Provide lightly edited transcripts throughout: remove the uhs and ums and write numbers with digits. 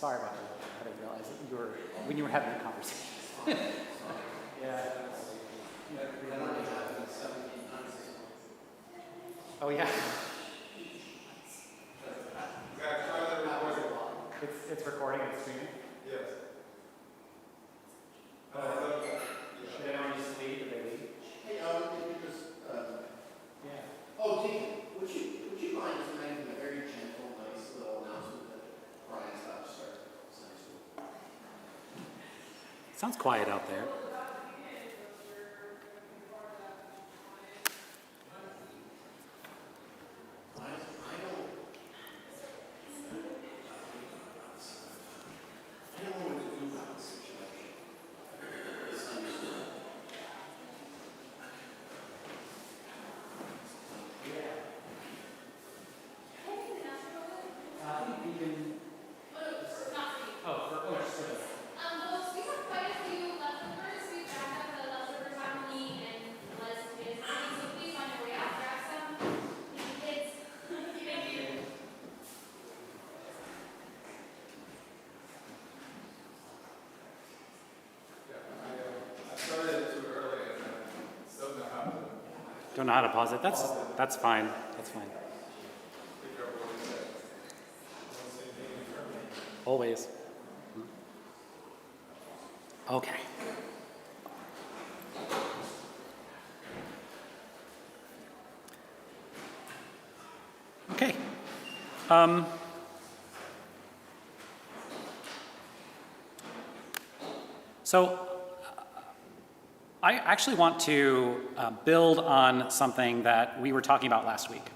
sorry about that. I didn't realize that when you were having a conversation. Yeah. Oh yeah. It's recording and streaming? Yes. Should anyone just leave? Did they leave? Hey, can you just, Yeah. oh, Dean, would you mind just making a very gentle, nice little announcement that Brian's about to start Sunday school? Sounds quiet out there. I don't know what to do about this situation. Sunday school. I think we can. We have quite a few leftovers. We've backed up the leftover family and Les is busy. So please on your way out, grab some. Kids. Thank you. I started it too early and I still know how to Don't know how to pause it. That's fine. That's fine. figure out what it said. Don't say anything for me. Always. Okay. Okay. So I actually want to build on something that we were talking about last week,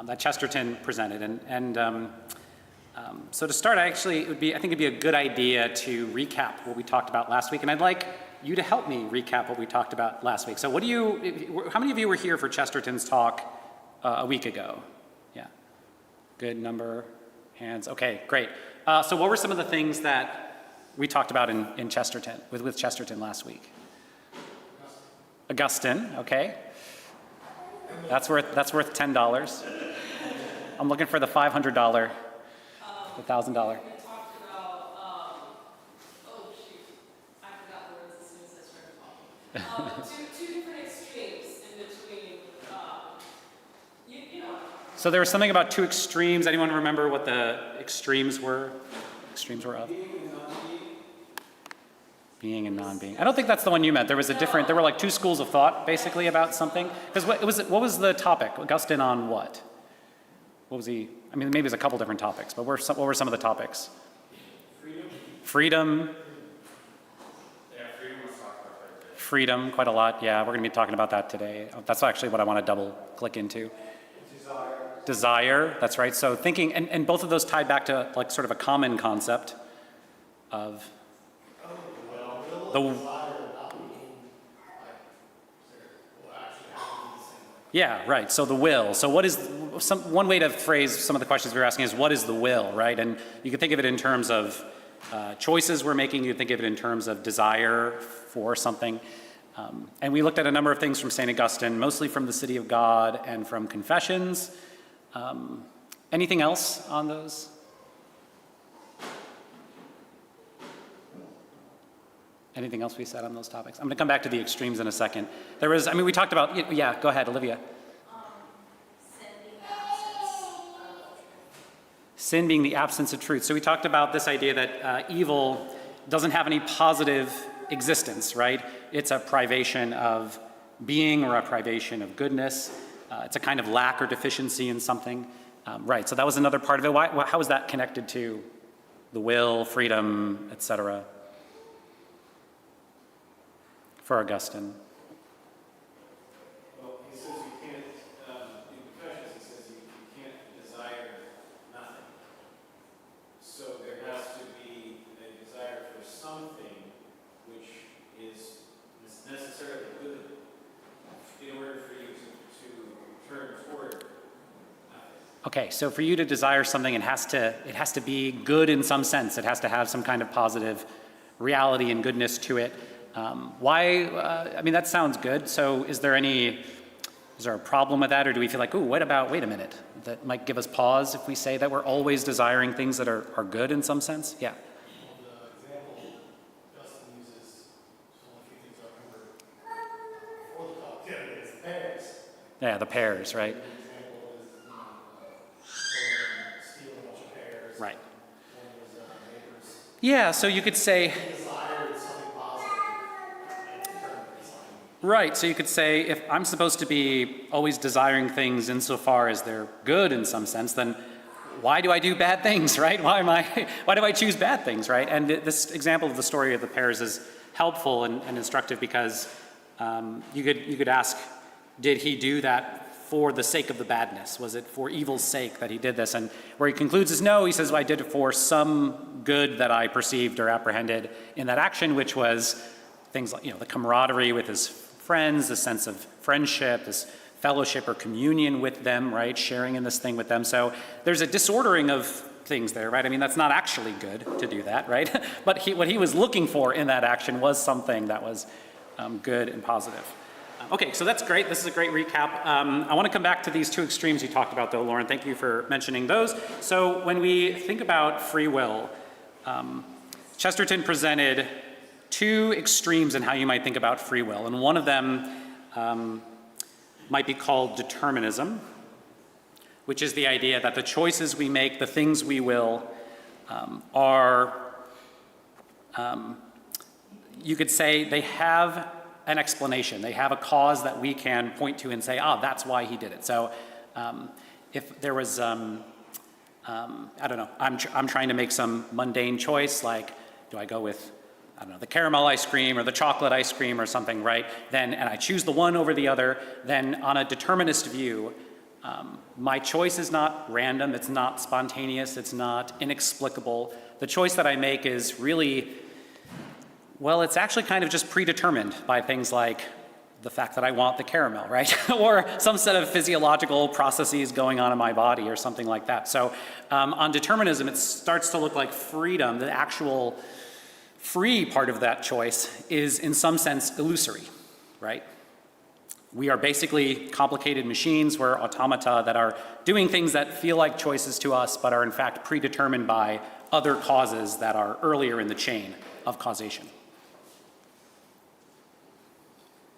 that Chesterton presented. So to start, I think it'd be a good idea to recap what we talked about last week, and I'd like you to help me recap what we talked about last week. So how many of you were here for Chesterton's talk a week ago? Yeah, good number, hands, okay, great. So what were some of the things that we talked about in Chesterton, with Chesterton last week? Augustine, okay. That's worth $10. I'm looking for the $500, the $1,000. We talked about, oh shoot, I forgot the words as soon as I started talking. Two different extremes in between, you know. So there was something about two extremes. Anyone remember what the extremes were? Extremes were of? Being and non-being. I don't think that's the one you meant. There was there were like two schools of thought basically about something. Because what was the topic? Augustine on what? What was he? I mean, maybe there's a couple different topics, but what were some of the topics? Freedom. Yeah, freedom was talked about right there. Freedom, quite a lot. Yeah, we're going to be talking about that today. That's actually what I want to double click into. Desire, that's right. So thinking, and both of those tied back to like sort of a common concept of yeah, right. So the will. So what is one way to phrase some of the questions we were asking is what is the will, right? And you can think of it in terms of choices we're making. You can think of it in terms of desire for something. And we looked at a number of things from St. Augustine, mostly from the City of God and from Confessions. Anything else on those? Anything else we said on those topics? I'm going to come back to the extremes in a second. We talked about, yeah, go ahead, Olivia. Sin being the absence of truth. So we talked about this idea that evil doesn't have any positive existence, right? It's a privation of being or a privation of goodness. It's a kind of lack or deficiency in something. Right, so that was another part of it. How is that connected to the will, freedom, etc.? For Augustine. Well, he says you can't, in Confessions, he says you can't desire nothing. So there has to be a desire for something which is necessarily good in order for you to turn toward nothing. Okay, so for you to desire something, it has to be good in some sense. It has to have some kind of positive reality and goodness to it. That sounds good. So is there a problem with that, or do we feel like, wait a minute, that might give us pause if we say that we're always desiring things that are good in some sense? Yeah. The example Dustin uses, only a few things I remember before the talk the other day, is the pears. Yeah, the pears, right? An example is, stealing a bunch of pears. Right. One of his neighbors Yeah, so you could say, desired something positive and determined design. right, so you could say if I'm supposed to be always desiring things insofar as they're good in some sense, then why do I do bad things, right? Why do I choose bad things, right? And this example of the story of the pears is helpful and instructive because you could ask, did he do that for the sake of the badness? Was it for evil's sake that he did this? And where he concludes is no, he says, well, I did it for some good that I perceived or apprehended in that action, which was things like, the camaraderie with his friends, the sense of friendship, this fellowship or communion with them, right? Sharing in this thing with them. So there's a disordering of things there, right? I mean, that's not actually good to do that, right? But what he was looking for in that action was something that was good and positive. Okay, so that's great. This is a great recap. I want to come back to these two extremes you talked about, though, Lauren. Thank you for mentioning those. So when we think about free will, Chesterton presented two extremes in how you might think about free will. And one of them might be called determinism, which is the idea that the choices we make, the things we will, are, you could say, they have an explanation. They have a cause that we can point to and say, that's why he did it. So if there was, I don't know, I'm trying to make some mundane choice, like, do I go with, I don't know, the caramel ice cream or the chocolate ice cream or something, right? And I choose the one over the other, then on a determinist view, my choice is not random, it's not spontaneous, it's not inexplicable. The choice that I make is really, well, it's actually kind of just predetermined by things like the fact that I want the caramel, right? Or some set of physiological processes going on in my body or something like that. So on determinism, it starts to look like freedom. The actual free part of that choice is in some sense illusory, right? We are basically complicated machines. We're automata that are doing things that feel like choices to us, but are in fact predetermined by other causes that are earlier in the chain of causation.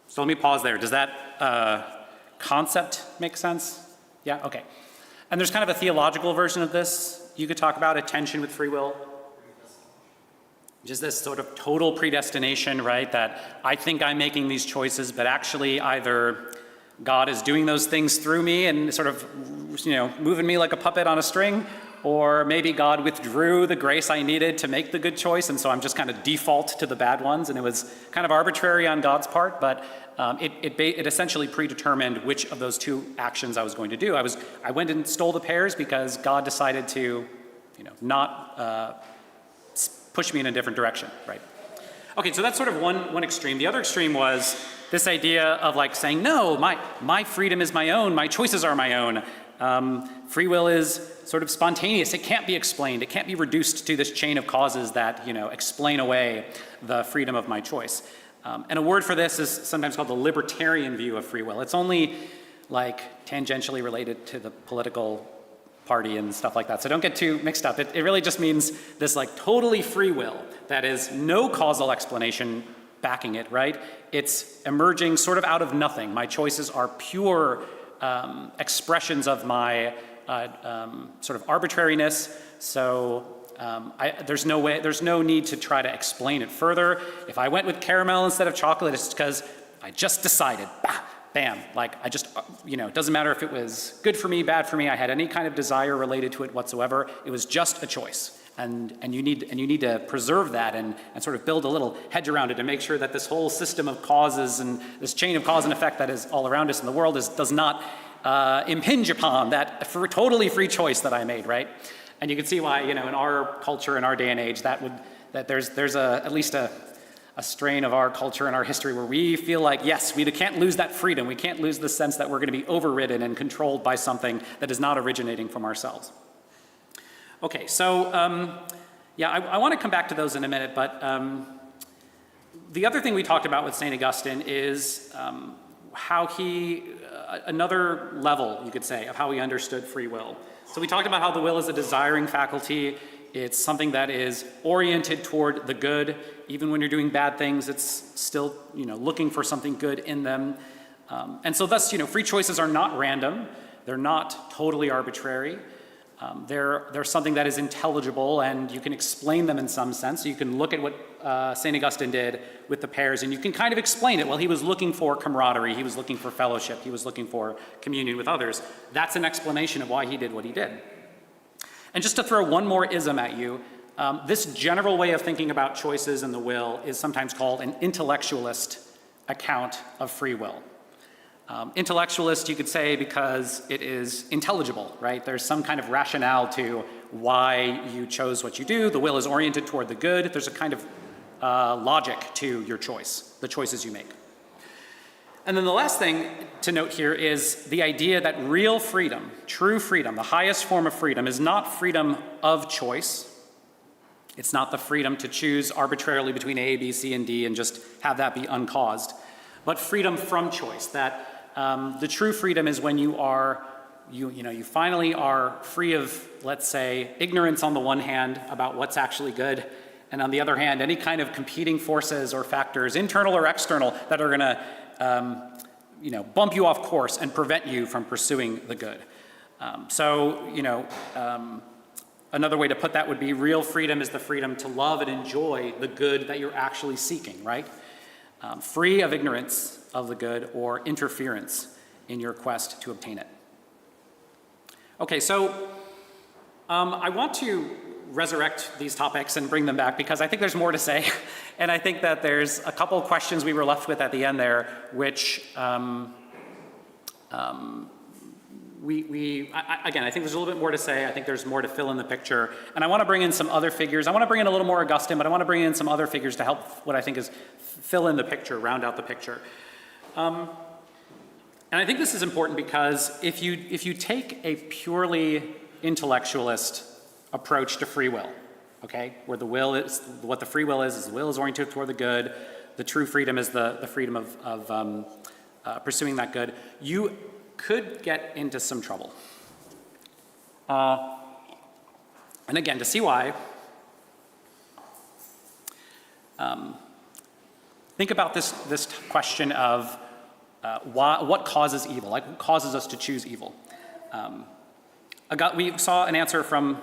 So let me pause there. Does that concept make sense? Yeah, okay. And there's kind of a theological version of this you could talk about, a tension with free will. Just this sort of total predestination, right? That I think I'm making these choices, but actually either God is doing those things through me and sort of, moving me like a puppet on a string, or maybe God withdrew the grace I needed to make the good choice, and so I'm just kind of default to the bad ones, and it was kind of arbitrary on God's part, but it essentially predetermined which of those two actions I was going to do. I went and stole the pears because God decided to, not push me in a different direction, right? Okay, so that's sort of one extreme. The other extreme was this idea of like saying, no, my freedom is my own, my choices are my own. Free will is sort of spontaneous. It can't be explained. It can't be reduced to this chain of causes that, explain away the freedom of my choice. And a word for this is sometimes called the libertarian view of free will. It's only like tangentially related to the political party and stuff like that. So don't get too mixed up. It really just means this like totally free will that is no causal explanation backing it, right? It's emerging sort of out of nothing. My choices are pure expressions of my sort of arbitrariness. So there's no need to try to explain it further. If I went with caramel instead of chocolate, it's because I just decided, bam, like I just, it doesn't matter if it was good for me, bad for me, I had any kind of desire related to it whatsoever. It was just a choice. And you need to preserve that and sort of build a little hedge around it to make sure that this whole system of causes and this chain of cause and effect that is all around us in the world does not impinge upon that totally free choice that I made, right? And you can see why, in our culture, in our day and age, that there's at least a strain of our culture and our history where we feel like, yes, we can't lose that freedom. We can't lose the sense that we're going to be overridden and controlled by something that is not originating from ourselves. Okay, so I want to come back to those in a minute, but the other thing we talked about with St. Augustine is how he, another level, you could say, of how he understood free will. So we talked about how the will is a desiring faculty. It's something that is oriented toward the good. Even when you're doing bad things, it's still, looking for something good in them. And so thus, free choices are not random. They're not totally arbitrary. They're something that is intelligible, and you can explain them in some sense. So you can look at what St. Augustine did with the pairs, and you can kind of explain it. Well, he was looking for camaraderie. He was looking for fellowship. He was looking for communion with others. That's an explanation of why he did what he did. And just to throw one more ism at you, this general way of thinking about choices and the will is sometimes called an intellectualist account of free will. Intellectualist, you could say, because it is intelligible, right? There's some kind of rationale to why you chose what you do. The will is oriented toward the good. There's a kind of logic to your choice, the choices you make. And then the last thing to note here is the idea that real freedom, true freedom, the highest form of freedom, is not freedom of choice. It's not the freedom to choose arbitrarily between A, B, C, and D and just have that be uncaused, but freedom from choice. That the true freedom is when you finally are free of, let's say, ignorance on the one hand about what's actually good, and on the other hand, any kind of competing forces or factors, internal or external, that are going to bump you off course and prevent you from pursuing the good. Another way to put that would be real freedom is the freedom to love and enjoy the good that you're actually seeking, right? Free of ignorance of the good or interference in your quest to obtain it. Okay, so I want to resurrect these topics and bring them back because I think there's more to say. And I think that there's a couple of questions we were left with at the end there, which again, I think there's a little bit more to say. I think there's more to fill in the picture. And I want to bring in some other figures. I want to bring in a little more Augustine, but I want to bring in some other figures to help what I think is fill in the picture, round out the picture. And I think this is important because if you take a purely intellectualist approach to free will, okay, where the will is, what the free will is the will is oriented toward the good, the true freedom is the freedom of pursuing that good, you could get into some trouble. And again, to see why, think about this question of what causes evil, like what causes us to choose evil. We saw an answer from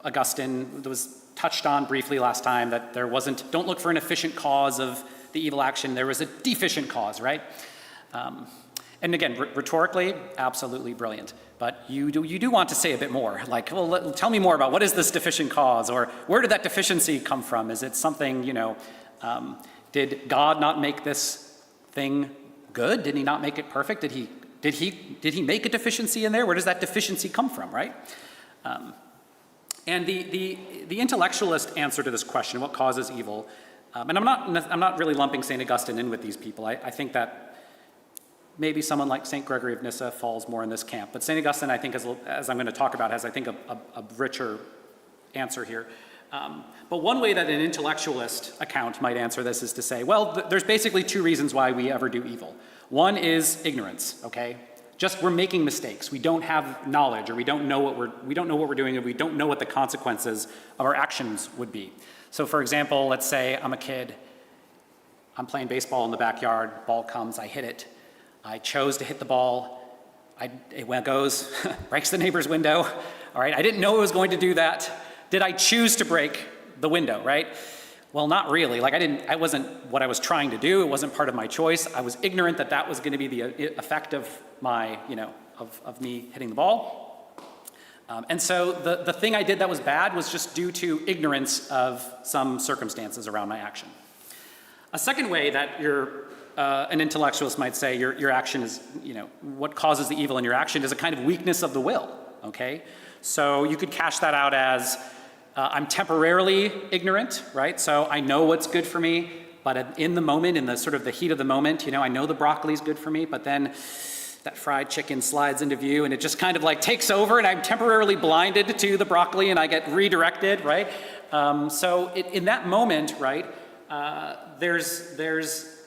Augustine that was touched on briefly last time, that don't look for an efficient cause of the evil action, there was a deficient cause, right? And again, rhetorically, absolutely brilliant. But you do want to say a bit more, like, well, tell me more about what is this deficient cause, or where did that deficiency come from? Is it something, did God not make this thing good? Did he not make it perfect? Did he make a deficiency in there? Where does that deficiency come from, right? And the intellectualist answer to this question, what causes evil, and I'm not really lumping St. Augustine in with these people. I think that maybe someone like St. Gregory of Nyssa falls more in this camp. But St. Augustine, I think, as I'm going to talk about, has, I think, a richer answer here. But one way that an intellectualist account might answer this is to say, well, there's basically two reasons why we ever do evil. One is ignorance, okay? Just we're making mistakes. We don't have knowledge, or we don't know what we're doing, and we don't know what the consequences of our actions would be. So for example, let's say I'm a kid, I'm playing baseball in the backyard, ball comes, I hit it. I chose to hit the ball, it goes, breaks the neighbor's window, all right? I didn't know it was going to do that. Did I choose to break the window, right? Well, not really. Like I wasn't what I was trying to do. It wasn't part of my choice. I was ignorant that was going to be the effect of my, of me hitting the ball. And so the thing I did that was bad was just due to ignorance of some circumstances around my action. A second way that an intellectualist might say your action is, what causes the evil in your action is a kind of weakness of the will, okay? So you could cash that out as I'm temporarily ignorant, right? So I know what's good for me, but in the moment, in the sort of the heat of the moment, I know the broccoli's good for me, but then that fried chicken slides into view and it just kind of like takes over and I'm temporarily blinded to the broccoli and I get redirected, right? So in that moment, right, there's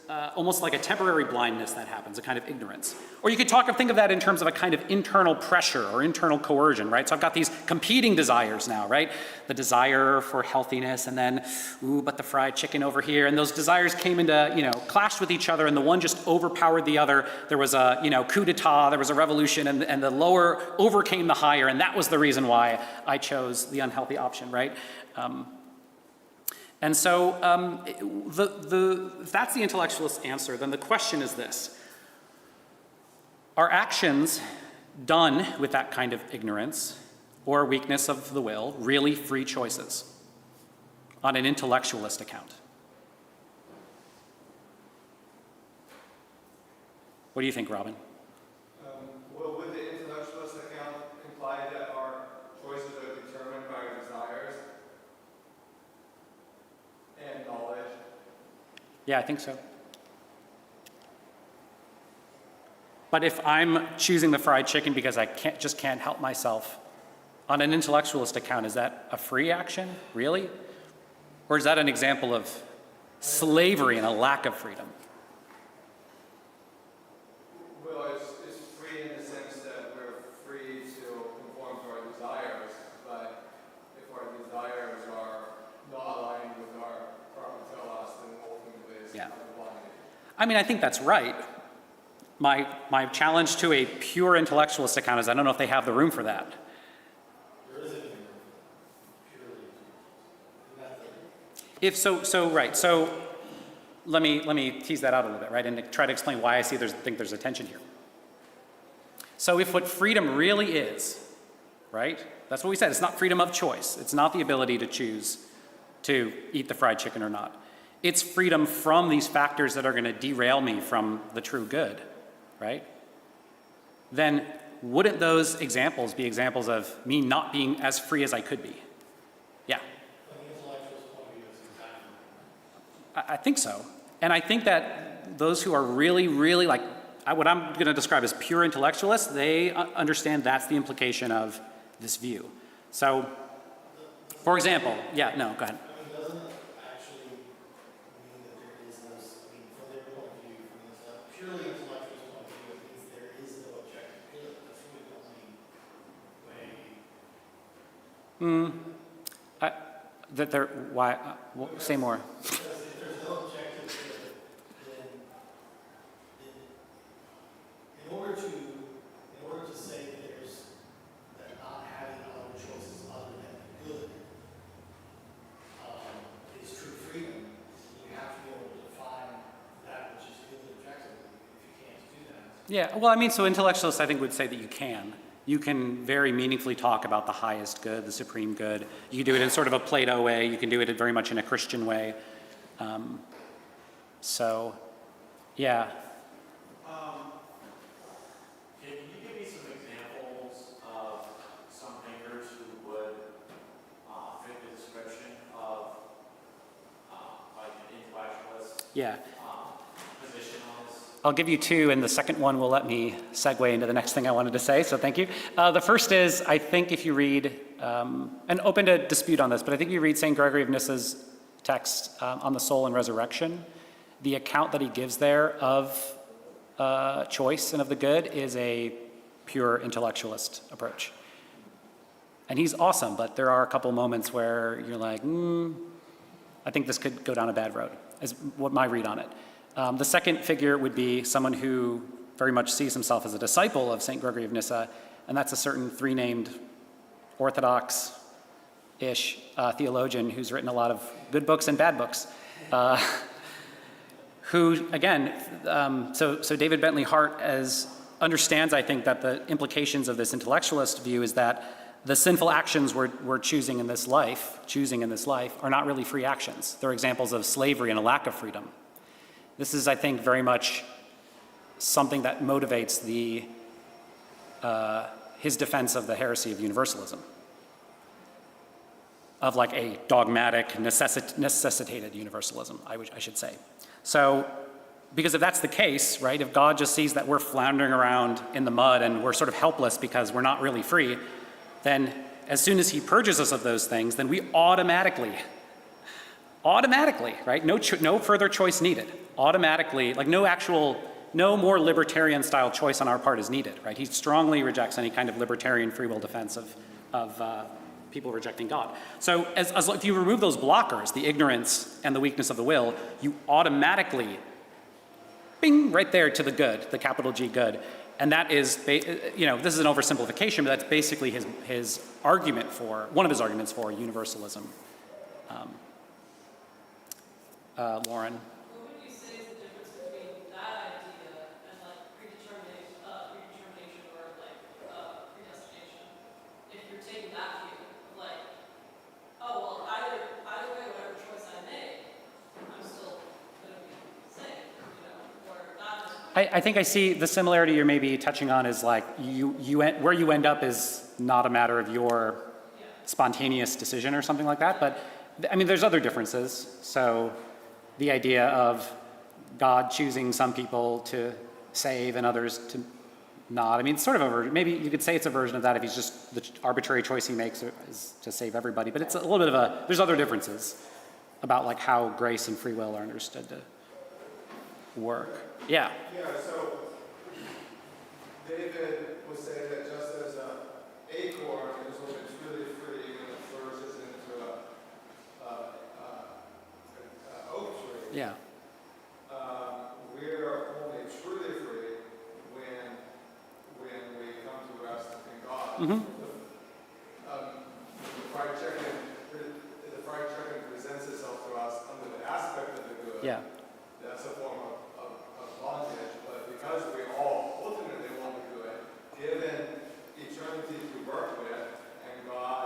almost like a temporary blindness that happens, a kind of ignorance. Or you could think of that in terms of a kind of internal pressure or internal coercion, right? So I've got these competing desires now, right? The desire for healthiness, and then, ooh, but the fried chicken over here. And those desires came into, clashed with each other, and the one just overpowered the other. There was a, coup d'etat, there was a revolution, and the lower overcame the higher, and that was the reason why I chose the unhealthy option, right? And so if that's the intellectualist answer, then the question is this. Are actions done with that kind of ignorance or weakness of the will really free choices on an intellectualist account? What do you think, Robin? Well, would the intellectualist account imply that our choices are determined by our desires and knowledge? Yeah, I think so. But if I'm choosing the fried chicken because I just can't help myself, on an intellectualist account, is that a free action, really? Or is that an example of slavery and a lack of freedom? Well, it's free in the sense that we're free to conform to our desires, but if our desires are not aligned with our proper telos, then ultimately it's Yeah. unblind. I mean, I think that's right. My challenge to a pure intellectualist account is I don't know if they have the room for that. There isn't any purely, not the If so right. So let me tease that out a little bit, right, and try to explain why I think there's a tension here. So if what freedom really is, right, that's what we said. It's not freedom of choice. It's not the ability to choose to eat the fried chicken or not. It's freedom from these factors that are going to derail me from the true good, right? Then wouldn't those examples be examples of me not being as free as I could be? Yeah. From the intellectualist point of view, it's exactly. I think so. And I think that those who are really, really what I'm going to describe as pure intellectualists, they understand that's the implication of this view. So, for example, yeah, no, go ahead. I mean, doesn't it actually mean that there is no, I mean, from their point of view, from this purely intellectualist point of view, it means there is no objective good. That's really the only way. That they're, why, say more. Because if there's no objective good, then in order to say that not having other choices other than the good is true freedom, you have to be able to define that which is good objectively. If you can't do that, Yeah, well, I mean, so intellectualists, I think, would say that you can. You can very meaningfully talk about the highest good, the supreme good. You can do it in sort of a Plato way. You can do it very much in a Christian way. So, yeah. Can you give me some examples of some thinkers who would fit the description of like an intellectualist Yeah. position on this? I'll give you two, and the second one will let me segue into the next thing I wanted to say, so thank you. The first is, I think if you read, and open to dispute on this, but I think if you read St. Gregory of Nyssa's text on the soul and resurrection, the account that he gives there of choice and of the good is a pure intellectualist approach. And he's awesome, but there are a couple moments where you're like, I think this could go down a bad road, is what my read on it. The second figure would be someone who very much sees himself as a disciple of St. Gregory of Nyssa, and that's a certain three-named Orthodox-ish theologian who's written a lot of good books and bad books. Who, again, so David Bentley Hart understands, I think, that the implications of this intellectualist view is that the sinful actions we're choosing in this life, are not really free actions. They're examples of slavery and a lack of freedom. This is, I think, very much something that motivates his defense of the heresy of universalism, of like a dogmatic, necessitated universalism, I should say. So, because if that's the case, right, if God just sees that we're floundering around in the mud and we're sort of helpless because we're not really free, then as soon as he purges us of those things, then we automatically automatically, right? No further choice needed. Automatically, like no more libertarian style choice on our part is needed, right? He strongly rejects any kind of libertarian free will defense of people rejecting God. So if you remove those blockers, the ignorance and the weakness of the will, you automatically, bing, right there to the good, the capital G good. And that is, this is an oversimplification, but that's basically his argument for, one of his arguments for universalism. Lauren? What would you say is the difference between that idea and like predetermination or like predestination? If you're taking that view, of like, oh well, either way, whatever choice I make, I'm still gonna be safe, or not. I think I see the similarity you're maybe touching on is like where you end up is not a matter of your spontaneous decision or something like that. But I mean, there's other differences. So the idea of God choosing some people to save and others to not. I mean, it's sort of a version. Maybe you could say it's a version of that if he's just the arbitrary choice he makes is to save everybody. But it's a little bit of there's other differences about like how grace and free will are understood to work. Yeah. Yeah, so David was saying that just as an acorn is when it's really free when it flourishes into an oak tree, Yeah. we're only truly free when we come to rest in God. Mm-hmm. The fried chicken presents itself to us under the aspect of the good. Yeah. That's a form of bondage, but because we all ultimately want the good, given eternity to work with, and God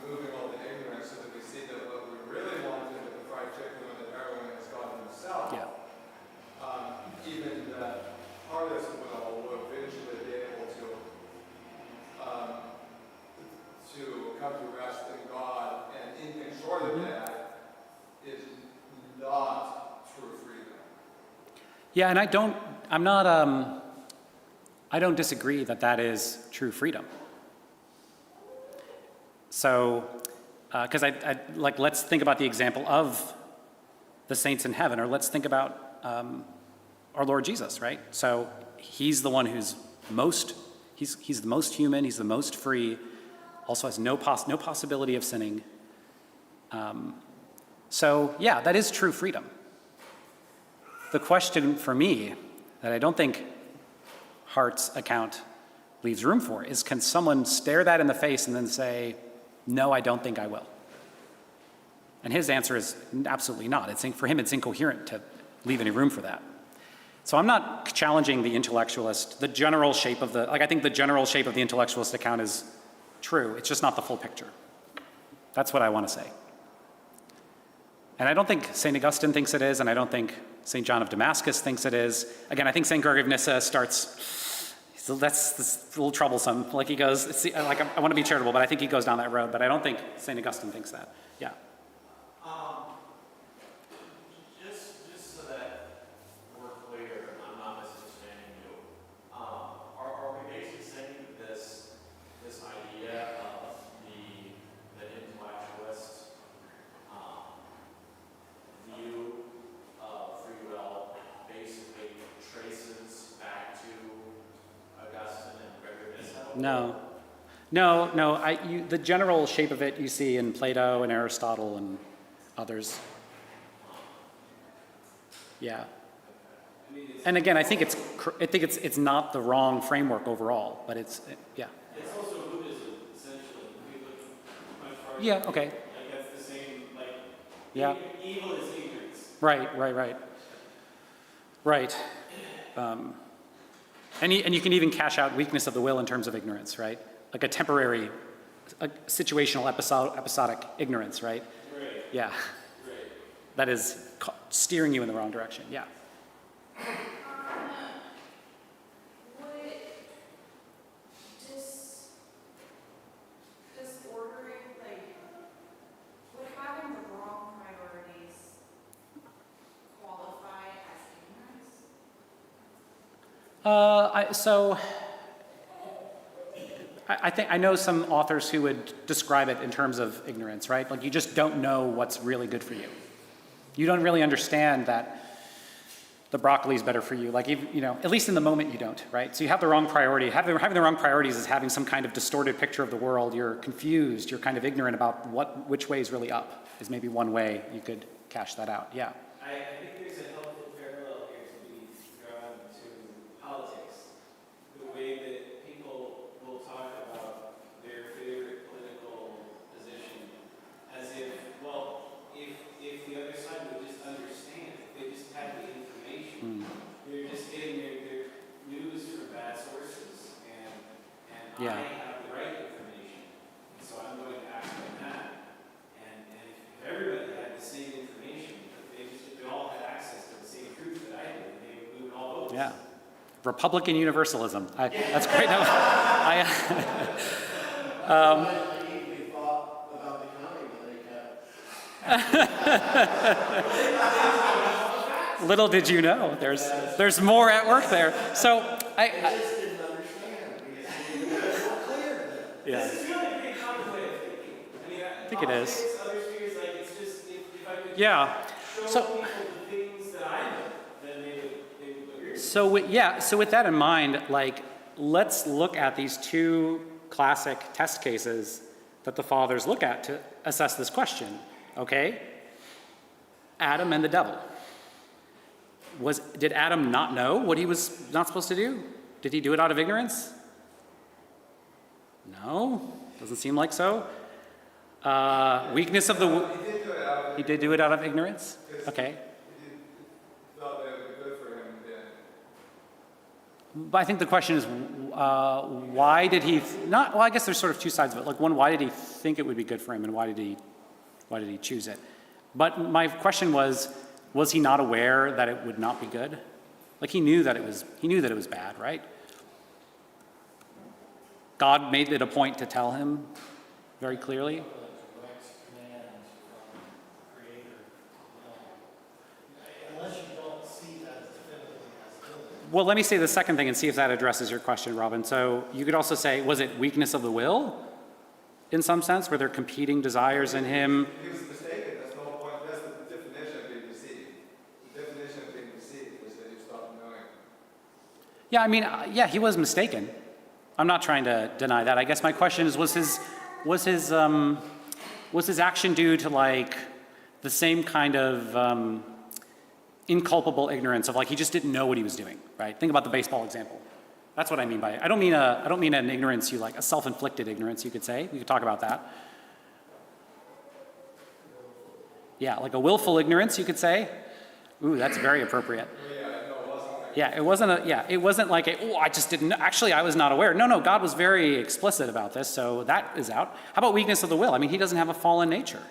removing all the ignorance so that we see that what we really wanted with the fried chicken or the heroin is God himself, Yeah. even the hardest will eventually be able to come to rest in God, and anything short of that is not true freedom. Yeah, and I don't disagree that is true freedom. So, because I like, let's think about the example of the saints in heaven, or let's think about our Lord Jesus, right? So he's the one who's he's the most human, he's the most free, also has no possibility of sinning. So yeah, that is true freedom. The question for me that I don't think Hart's account leaves room for is, can someone stare that in the face and then say, no, I don't think I will? And his answer is absolutely not. For him, it's incoherent to leave any room for that. So I'm not challenging the intellectualist, the general shape of I think the general shape of the intellectualist account is true. It's just not the full picture. That's what I want to say. And I don't think St. Augustine thinks it is, and I don't think St. John of Damascus thinks it is. Again, I think St. Gregory of Nyssa that's a little troublesome. Like he goes, I want to be charitable, but I think he goes down that road, but I don't think St. Augustine thinks that. Yeah. Just so that we're clear, I'm not misunderstanding you. Are we basically saying that this idea of the intellectualist view of free will basically traces back to Augustine and Gregory of Nyssa? No. The general shape of it you see in Plato and Aristotle and others. Yeah. And again, I think it's not the wrong framework overall, but yeah. It's also Buddhism, essentially. If you look much farther, Yeah. Okay. like that's the same, like, Yeah. evil is ignorance. Right. And you can even cash out weakness of the will in terms of ignorance, right? Like a temporary, situational, episodic ignorance, right? Right. Yeah. Right. That is steering you in the wrong direction. Yeah. Would disordering, would having the wrong priorities qualify as ignorance? I think I know some authors who would describe it in terms of ignorance, right? Like you just don't know what's really good for you. You don't really understand that the broccoli is better for you. Like, at least in the moment you don't, right? So you have the wrong priority. Having the wrong priorities is having some kind of distorted picture of the world. You're confused. You're kind of ignorant about which way is really up, is maybe one way you could cash that out. Yeah. I think there's a helpful parallel here to be drawn to politics. The way that people will talk about their favorite political position as if, well, if the other side would just understand, if they just had the information, they're just getting their news from bad sources, and Yeah. I have the right information, and so I'm going to act on that. And if everybody had the same information, if they all had access to the same truth that I did, we would all vote. Yeah. Republican universalism. That's great. No, I deeply thought about the county when they kept. little did you know, there's more at work there. So They just didn't understand, because we were clear that. yeah, This is really a pretty common way of thinking. I mean, I think it is. politics, other spheres, like, it's just, if I could Yeah. show So- people the things that I know, then they would agree. So with that in mind, like, let's look at these two classic test cases that the fathers look at to assess this question, okay? Adam and the devil. Did Adam not know what he was not supposed to do? Did he do it out of ignorance? No, doesn't seem like so. Weakness of the, He did do it out of, he did do it out of ignorance? Okay. he felt that it would be good for him, then. But I think the question is, why did he not? Well, I guess there's sort of two sides of it. Like, one, why did he think it would be good for him, and why did he choose it? But my question was he not aware that it would not be good? Like, he knew that it was bad, right? God made it a point to tell him very clearly. Direct command from the Creator. Unless you don't see that as definitively as good. Well, let me say the second thing and see if that addresses your question, Robin. So you could also say, was it weakness of the will in some sense? Were there competing desires in him? He was mistaken, that's the whole point, that's the definition of being deceived. The definition of being deceived is that you stop knowing. Yeah, I mean, yeah, he was mistaken. I'm not trying to deny that. I guess my question is, was his action due to, like, the same kind of inculpable ignorance of, like, he just didn't know what he was doing, right? Think about the baseball example. That's what I mean by it. I don't mean an ignorance a self-inflicted ignorance, you could say. We could talk about that. Yeah, like a willful ignorance, you could say. Ooh, that's very appropriate. Yeah, it wasn't like I just didn't know. Actually, I was not aware. No, God was very explicit about this, so that is out. How about weakness of the will? I mean, he doesn't have a fallen nature.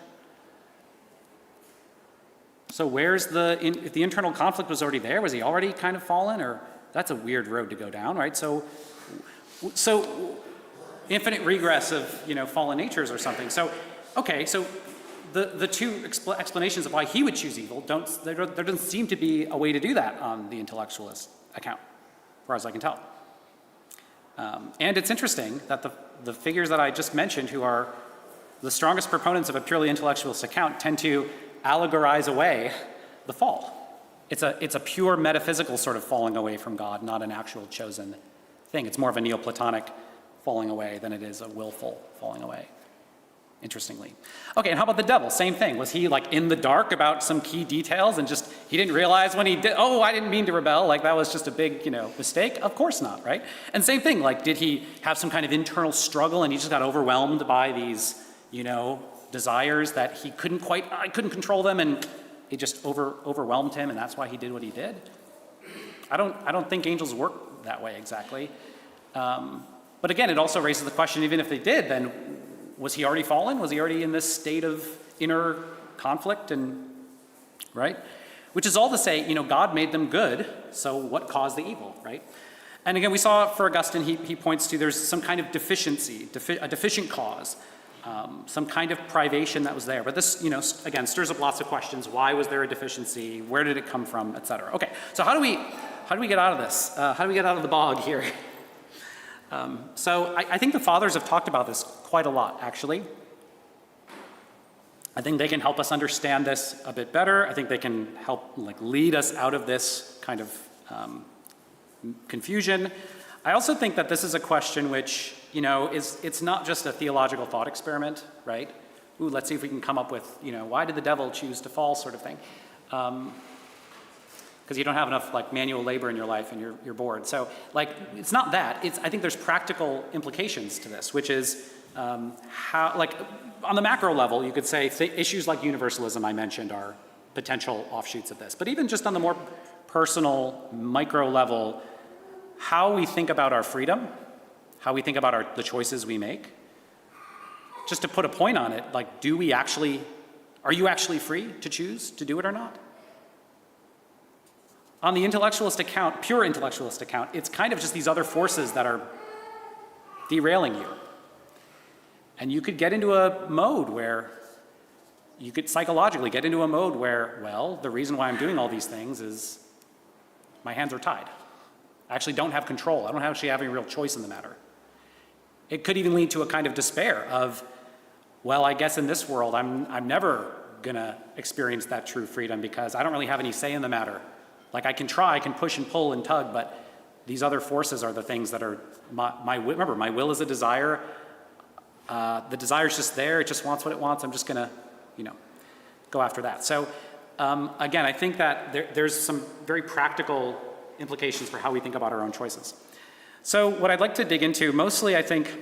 So where's if the internal conflict was already there, was he already kind of fallen? Or that's a weird road to go down, right? So infinite regress of, fallen natures or something. So, okay, so the two explanations of why he would choose evil, there doesn't seem to be a way to do that on the intellectualist account, as far as I can tell. And it's interesting that the figures that I just mentioned, who are the strongest proponents of a purely intellectualist account, tend to allegorize away the fall. It's a pure metaphysical sort of falling away from God, not an actual chosen thing. It's more of a Neoplatonic falling away than it is a willful falling away, interestingly. Okay, and how about the devil? Same thing. Was he, like, in the dark about some key details and just he didn't realize when he did, I didn't mean to rebel, like that was just a big, mistake? Of course not, right? And same thing, like, did he have some kind of internal struggle and he just got overwhelmed by these, desires that he couldn't control them, and it just overwhelmed him, and that's why he did what he did? I don't think angels work that way exactly. But again, it also raises the question, even if they did, then was he already fallen? Was he already in this state of inner conflict, and right? Which is all to say, God made them good, so what caused the evil, right? And again, we saw for Augustine, he points to there's some kind of deficiency, a deficient cause, some kind of privation that was there. But this, again, stirs up lots of questions. Why was there a deficiency? Where did it come from, et cetera? Okay, so how do we get out of this? How do we get out of the bog here? So I think the fathers have talked about this quite a lot, actually. I think they can help us understand this a bit better. I think they can help lead us out of this kind of confusion. I also think that this is a question which, it's not just a theological thought experiment, right? Ooh, let's see if we can come up with, why did the devil choose to fall sort of thing. Because you don't have enough manual labor in your life and you're bored. So it's not that. I think there's practical implications to this, which is how, on the macro level, you could say issues like universalism I mentioned are potential offshoots of this. But even just on the more personal, micro level, how we think about our freedom, how we think about the choices we make, just to put a point on it, are you actually free to choose to do it or not? On the intellectualist account, pure intellectualist account, it's kind of just these other forces that are derailing you. And you could get into a mode where, you could psychologically get into a mode where, well, the reason why I'm doing all these things is my hands are tied. I actually don't have control. I don't actually have any real choice in the matter. It could even lead to a kind of despair of, well, I guess in this world, I'm never gonna experience that true freedom because I don't really have any say in the matter. I can try, I can push and pull and tug, but these other forces are the things that are, remember, my will is a desire. The desire's just there, it just wants what it wants. I'm just gonna, go after that. So again, I think that there's some very practical implications for how we think about our own choices. So what I'd like to dig into, mostly I think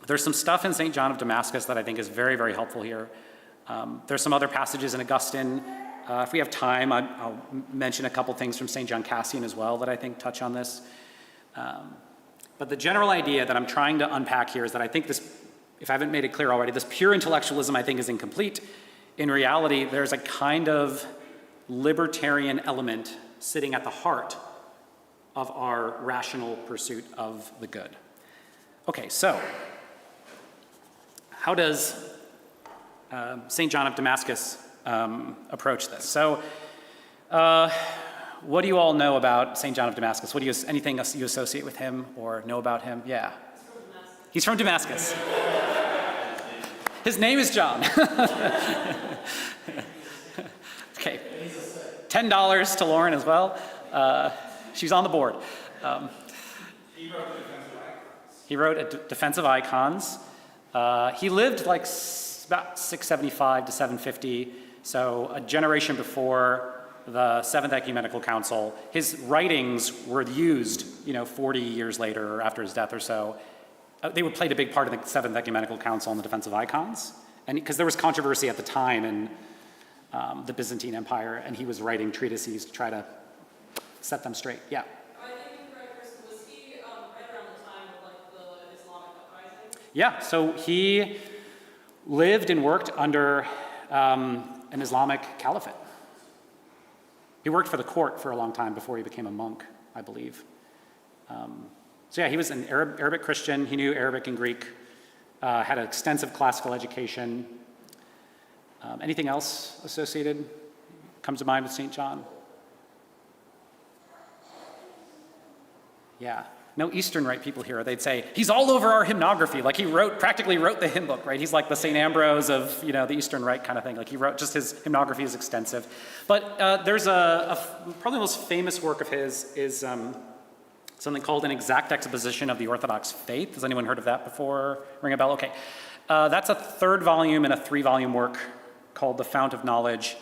there's some stuff in St. John of Damascus that I think is very, very helpful here. There's some other passages in Augustine. If we have time, I'll mention a couple things from St. John Cassian as well that I think touch on this. But the general idea that I'm trying to unpack here is that I think this, if I haven't made it clear already, this pure intellectualism I think is incomplete. In reality, there's a kind of libertarian element sitting at the heart of our rational pursuit of the good. Okay, so how does St. John of Damascus approach this? So what do you all know about St. John of Damascus? Anything you associate with him or know about him? Yeah. He's from Damascus. His name is John. Okay. $10 to Lauren as well. She's on the board. He wrote a Defense of Icons. He lived about 675 to 750, so a generation before the Seventh Ecumenical Council. His writings were used, 40 years later or after his death or so. They played a big part of the Seventh Ecumenical Council in the Defense of Icons, and because there was controversy at the time in the Byzantine Empire, and he was writing treatises to try to set them straight. Yeah. I think you're right, Chris. Was he right around the time of the Islamic uprising? Yeah. So he lived and worked under an Islamic caliphate. He worked for the court for a long time before he became a monk, I believe. So yeah, he was an Arabic Christian. He knew Arabic and Greek, had an extensive classical education. Anything else associated comes to mind with St. John? Yeah. No Eastern Rite people here. They'd say, he's all over our hymnography. He practically wrote the hymn book, right? He's like the St. Ambrose of, the Eastern Rite kind of thing. He wrote, just his hymnography is extensive. But there's probably the most famous work of his is something called An Exact Exposition of the Orthodox Faith. Has anyone heard of that before? Ring a bell? Okay. That's a 3rd volume in a 3-volume work called The Fount of Knowledge.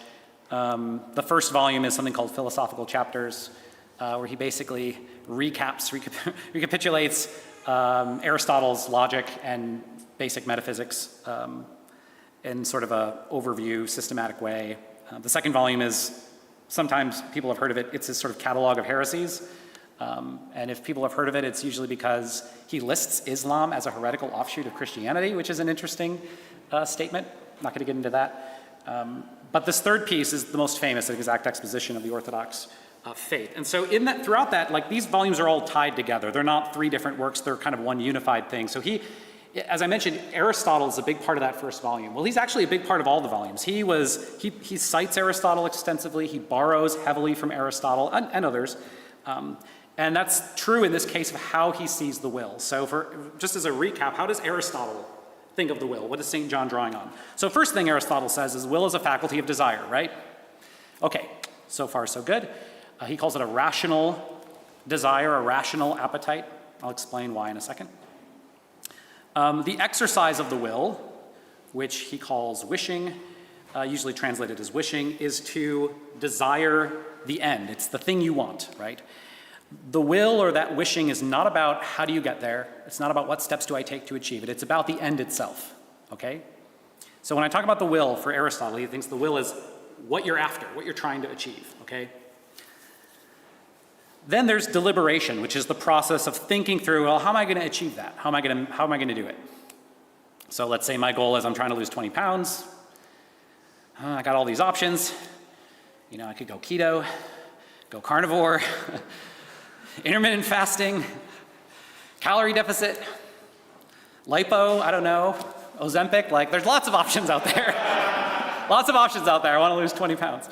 The first volume is something called Philosophical Chapters, where he basically recapitulates Aristotle's logic and basic metaphysics in sort of a overview, systematic way. The second volume is, sometimes people have heard of it, it's his sort of catalog of heresies. And if people have heard of it, it's usually because he lists Islam as a heretical offshoot of Christianity, which is an interesting statement. I'm not going to get into that. But this third piece is the most famous, An Exact Exposition of the Orthodox Faith. And so throughout that, these volumes are all tied together. They're not 3 different works, they're kind of one unified thing. So as I mentioned, Aristotle is a big part of that first volume. Well, he's actually a big part of all the volumes. He cites Aristotle extensively, he borrows heavily from Aristotle and others. And that's true in this case of how he sees the will. So just as a recap, how does Aristotle think of the will? What is St. John drawing on? So first thing Aristotle says is will is a faculty of desire, right? Okay, so far so good. He calls it a rational desire, a rational appetite. I'll explain why in a second. The exercise of the will, which he calls wishing, usually translated as wishing, is to desire the end. It's the thing you want, right? The will or that wishing is not about how do you get there. It's not about what steps do I take to achieve it. It's about the end itself, okay? So when I talk about the will for Aristotle, he thinks the will is what you're after, what you're trying to achieve, okay? Then there's deliberation, which is the process of thinking through, well, how am I going to achieve that? How am I going to do it? So let's say my goal is I'm trying to lose 20 pounds. I got all these options. You know, I could go keto, go carnivore, intermittent fasting, calorie deficit, lipo, I don't know, Ozempic, like there's lots of options out there. Lots of options out there. I want to lose 20 pounds.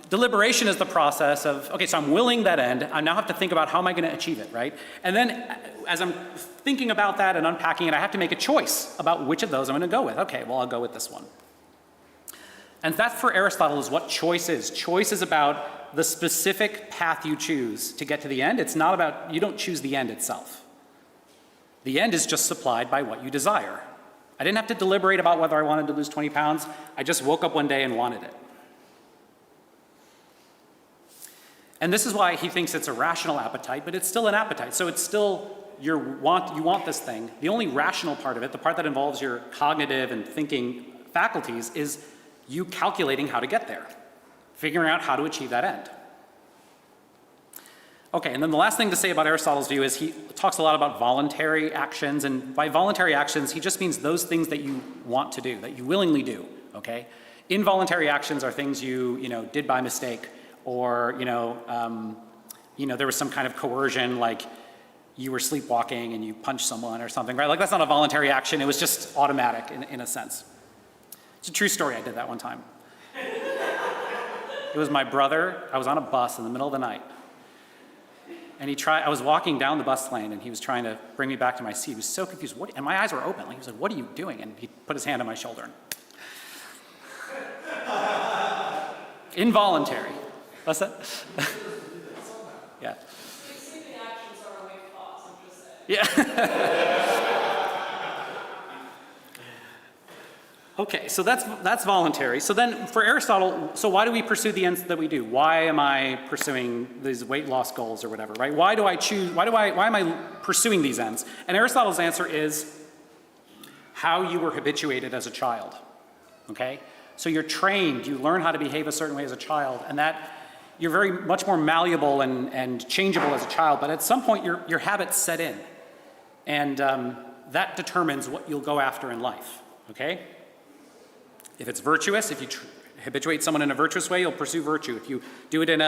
Deliberation is the process of, okay, so I'm willing that end. I now have to think about how am I going to achieve it, right? And then as I'm thinking about that and unpacking it, I have to make a choice about which of those I'm going to go with. Okay, well, I'll go with this one. And that for Aristotle is what choice is. Choice is about the specific path you choose to get to the end. It's not about, you don't choose the end itself. The end is just supplied by what you desire. I didn't have to deliberate about whether I wanted to lose 20 pounds. I just woke up one day and wanted it. And this is why he thinks it's a rational appetite, but it's still an appetite. So it's still you want this thing. The only rational part of it, the part that involves your cognitive and thinking faculties, is you calculating how to get there, figuring out how to achieve that end. Okay, and then the last thing to say about Aristotle's view is he talks a lot about voluntary actions, and by voluntary actions, he just means those things that you want to do, that you willingly do, okay? Involuntary actions are things you did by mistake, or, there was some kind of coercion, like you were sleepwalking and you punched someone or something, right? Like that's not a voluntary action, it was just automatic in a sense. It's a true story, I did that one time. It was my brother, I was on a bus in the middle of the night. And I was walking down the bus lane and he was trying to bring me back to my seat. He was so confused, and my eyes were open. Like, he was like, what are you doing? And he put his hand on my shoulder. Involuntary. What's that? Yeah. Sleeping actions are awake thoughts, I'm just saying. Yeah. Okay, so that's voluntary. So then for Aristotle, so why do we pursue the ends that we do? Why am I pursuing these weight loss goals or whatever, right? Why am I pursuing these ends? And Aristotle's answer is how you were habituated as a child, okay? So you're trained, you learn how to behave a certain way as a child, and that you're very much more malleable and changeable as a child, but at some point your habits set in. And that determines what you'll go after in life, okay? If it's virtuous, if you habituate someone in a virtuous way, you'll pursue virtue. If you do it in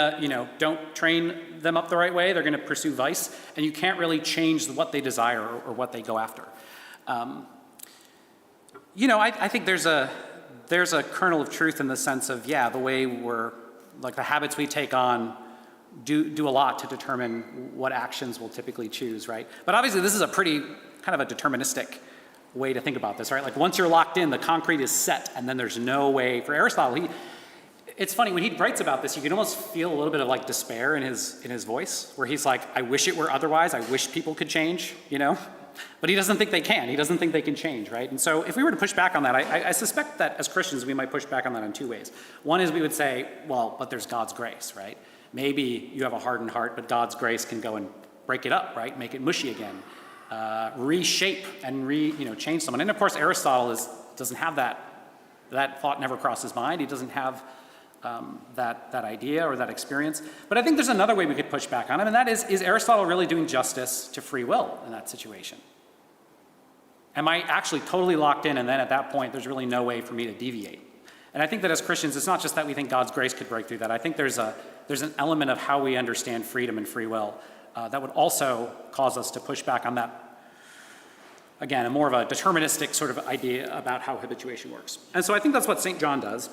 don't train them up the right way, they're going to pursue vice, and you can't really change what they desire or what they go after. I think there's a kernel of truth in the sense of, the way the habits we take on do a lot to determine what actions we'll typically choose, right? But obviously this is a pretty kind of a deterministic way to think about this, right? Like once you're locked in, the concrete is set, and then there's no way. For Aristotle, it's funny, when he writes about this, you can almost feel a little bit of like despair in his voice, where he's like, I wish it were otherwise, I wish people could change, But he doesn't think they can. He doesn't think they can change, right? And so if we were to push back on that, I suspect that as Christians, we might push back on that in two ways. One is we would say, well, but there's God's grace, right? Maybe you have a hardened heart, but God's grace can go and break it up, right? Make it mushy again. Reshape and change someone. And of course, Aristotle doesn't have that thought never crossed his mind. He doesn't have that idea or that experience. But I think there's another way we could push back on him, and that is Aristotle really doing justice to free will in that situation? Am I actually totally locked in, and then at that point, there's really no way for me to deviate? And I think that as Christians, it's not just that we think God's grace could break through that. I think there's an element of how we understand freedom and free will that would also cause us to push back on that, again, a more of a deterministic sort of idea about how habituation works. And so I think that's what St. John does.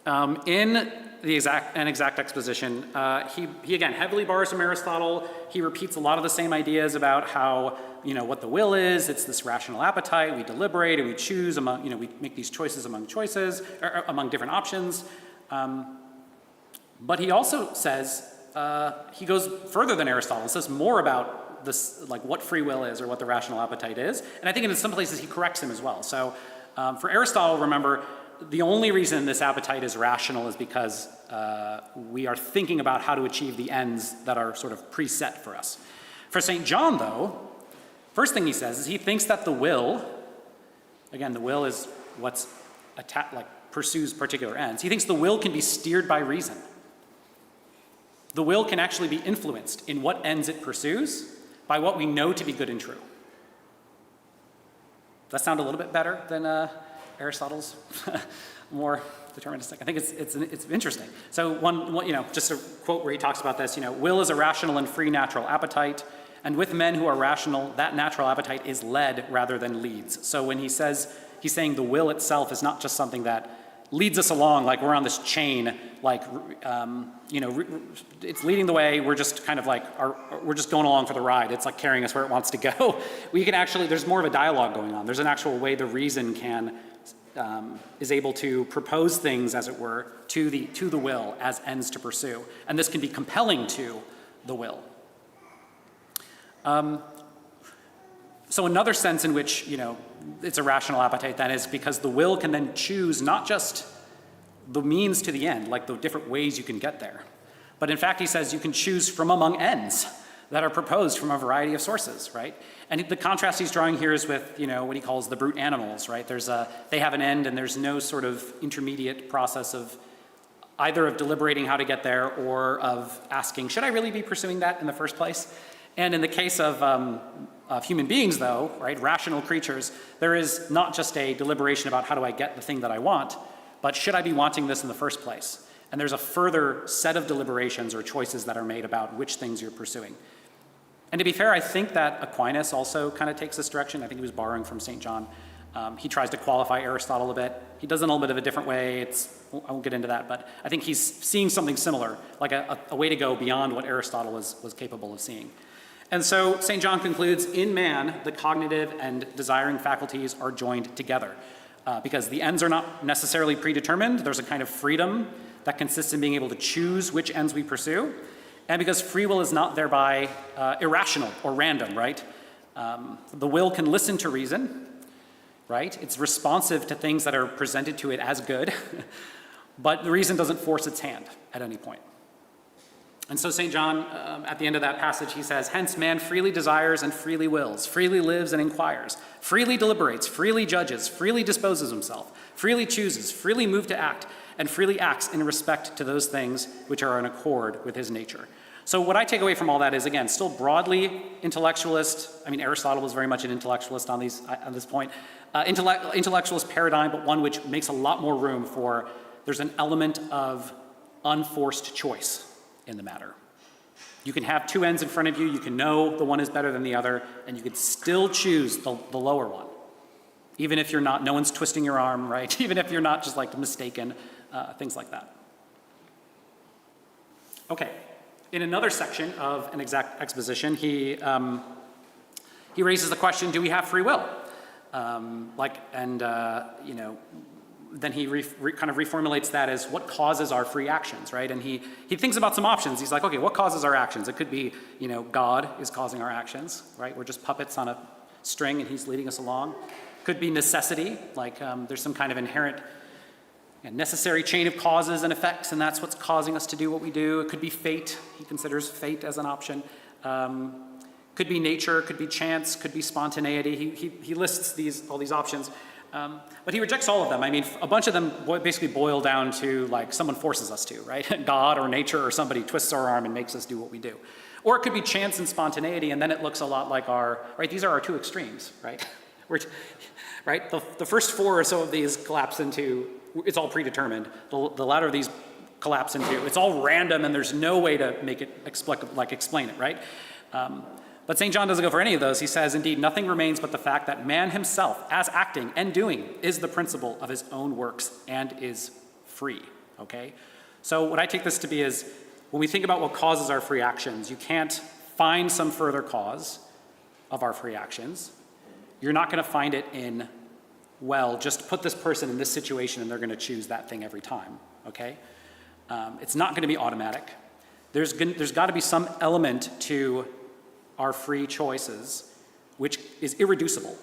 In an exact exposition, he again heavily borrows from Aristotle. He repeats a lot of the same ideas about how what the will is. It's this rational appetite. We deliberate and we choose among, we make these choices among choices, or among different options. But he also says, he goes further than Aristotle and says more about this, like what free will is or what the rational appetite is. And I think in some places he corrects him as well. So for Aristotle, remember, the only reason this appetite is rational is because we are thinking about how to achieve the ends that are sort of preset for us. For St. John, though, first thing he says is he thinks that the will, again, the will is what's pursues particular ends. He thinks the will can be steered by reason. The will can actually be influenced in what ends it pursues by what we know to be good and true. Does that sound a little bit better than Aristotle's more deterministic? I think it's interesting. So just a quote where he talks about this, will is a rational and free natural appetite, and with men who are rational, that natural appetite is led rather than leads. So when he says, he's saying the will itself is not just something that leads us along, like we're on this chain, it's leading the way, we're just kind of we're just going along for the ride. It's like carrying us where it wants to go. We can actually, there's more of a dialogue going on. There's an actual way the reason is able to propose things, as it were, to the will as ends to pursue. And this can be compelling to the will. So another sense in which, it's a rational appetite then is because the will can then choose not just the means to the end, like the different ways you can get there, but in fact he says you can choose from among ends that are proposed from a variety of sources, right? And the contrast he's drawing here is with, what he calls the brute animals, right? They have an end and there's no sort of intermediate process of either of deliberating how to get there or of asking, should I really be pursuing that in the first place? And in the case of human beings, though, right, rational creatures, there is not just a deliberation about how do I get the thing that I want, but should I be wanting this in the first place? And there's a further set of deliberations or choices that are made about which things you're pursuing. And to be fair, I think that Aquinas also kind of takes this direction. I think he was borrowing from St. John. He tries to qualify Aristotle a bit. He does it in a little bit of a different way. I won't get into that, but I think he's seeing something similar, like a way to go beyond what Aristotle was capable of seeing. And so St. John concludes, in man, the cognitive and desiring faculties are joined together. Because the ends are not necessarily predetermined. There's a kind of freedom that consists in being able to choose which ends we pursue. And because free will is not thereby irrational or random, right? The will can listen to reason, right? It's responsive to things that are presented to it as good, but the reason doesn't force its hand at any point. And so St. John, at the end of that passage, he says, hence man freely desires and freely wills, freely lives and inquires, freely deliberates, freely judges, freely disposes himself, freely chooses, freely moved to act, and freely acts in respect to those things which are in accord with his nature. So what I take away from all that is, again, still broadly intellectualist. I mean, Aristotle was very much an intellectualist on this point. Intellectualist paradigm, but one which makes a lot more room for, there's an element of unforced choice in the matter. You can have two ends in front of you, you can know the one is better than the other, and you could still choose the lower one. Even if you're not, no one's twisting your arm, right? Even if you're not just mistaken, things like that. Okay, in another section of an exact exposition, he raises the question, do we have free will? Then he kind of reformulates that as what causes our free actions, right? And he thinks about some options. He's like, okay, what causes our actions? It could be, God is causing our actions, right? We're just puppets on a string and he's leading us along. Could be necessity, there's some kind of inherent and necessary chain of causes and effects, and that's what's causing us to do what we do. It could be fate. He considers fate as an option. Could be nature, could be chance, could be spontaneity. He lists all these options. But he rejects all of them. I mean, a bunch of them basically boil down to someone forces us to, right? God or nature or somebody twists our arm and makes us do what we do. Or it could be chance and spontaneity, and then it looks a lot like these are our two extremes, right? Right? The first four or so of these collapse into, it's all predetermined. The latter of these collapse into, it's all random and there's no way to make it explain it, right? But St. John doesn't go for any of those. He says, indeed, nothing remains but the fact that man himself, as acting and doing, is the principle of his own works and is free, okay? So what I take this to be is, when we think about what causes our free actions, you can't find some further cause of our free actions. You're not going to find it in, well, just put this person in this situation and they're going to choose that thing every time, okay? It's not going to be automatic. There's got to be some element to our free choices which is irreducible,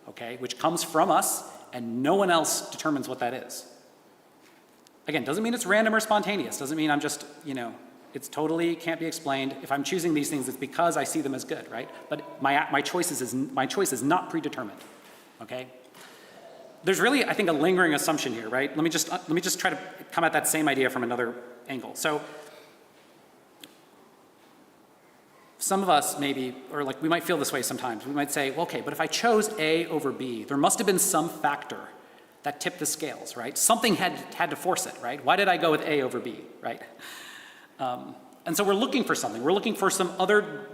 okay? Which comes from us and no one else determines what that is. Again, doesn't mean it's random or spontaneous. Doesn't mean I'm just, it's totally can't be explained. If I'm choosing these things, it's because I see them as good, right? But my choice is not predetermined, okay? There's really, I think, a lingering assumption here, right? Let me just try to come at that same idea from another angle. So some of us maybe, or like we might feel this way sometimes. We might say, well, okay, but if I chose A over B, there must have been some factor that tipped the scales, right? Something had to force it, right? Why did I go with A over B, right? And so we're looking for something. We're looking for some other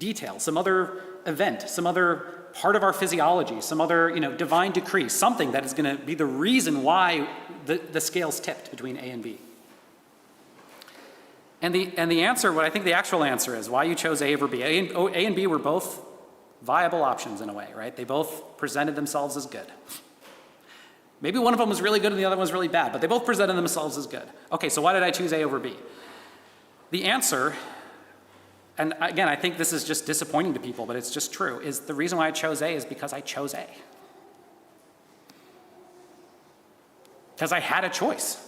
detail, some other event, some other part of our physiology, some other divine decree, something that is going to be the reason why the scales tipped between A and B. And the answer, what I think the actual answer is, why you chose A over B. A and B were both viable options in a way, right? They both presented themselves as good. Maybe one of them was really good and the other one was really bad, but they both presented themselves as good. Okay, so why did I choose A over B? The answer, and again, I think this is just disappointing to people, but it's just true, is the reason why I chose A is because I chose A. Because I had a choice.